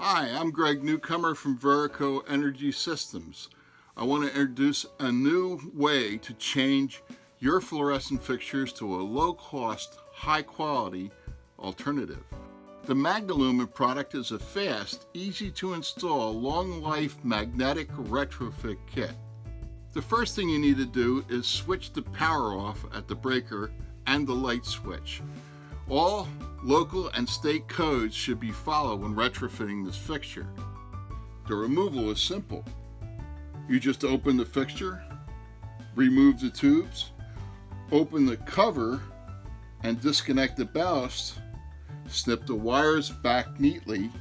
Hi, I'm Greg Newcomer from Verico Energy Systems. I want to introduce a new way to change your fluorescent fixtures to a low-cost, high-quality alternative. The Magnilumen product is a fast, easy-to-install, long-life magnetic retrofit kit. The first thing you need to do is switch the power off at the breaker and the light switch. All local and state codes should be followed when retrofitting this fixture. The removal is simple. You just open the fixture, remove the tubes, open the cover and disconnect the ballast, snip the wires back neatly,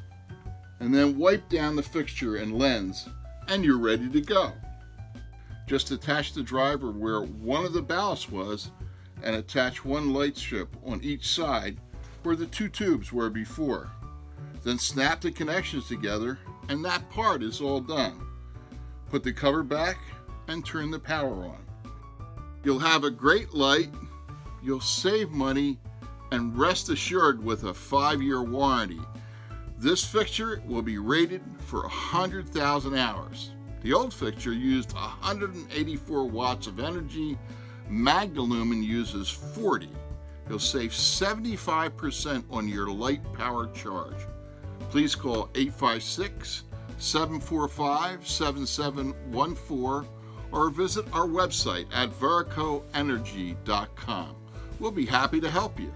and then wipe down the fixture and lens, and you're ready to go. Just attach the driver where one of the ballasts was and attach one light strip on each side where the two tubes were before. Then snap the connections together and that part is all done. Put the cover back and turn the power on. You'll have a great light, you'll save money, and rest assured with a 5-year warranty. This fixture will be rated for 100,000 hours. The old fixture used 184 watts of energy. Magnilumen uses 40. You'll save 75% on your light power charge. Please call 856-745-7714 or visit our website at vericoenergy.com. We'll be happy to help you.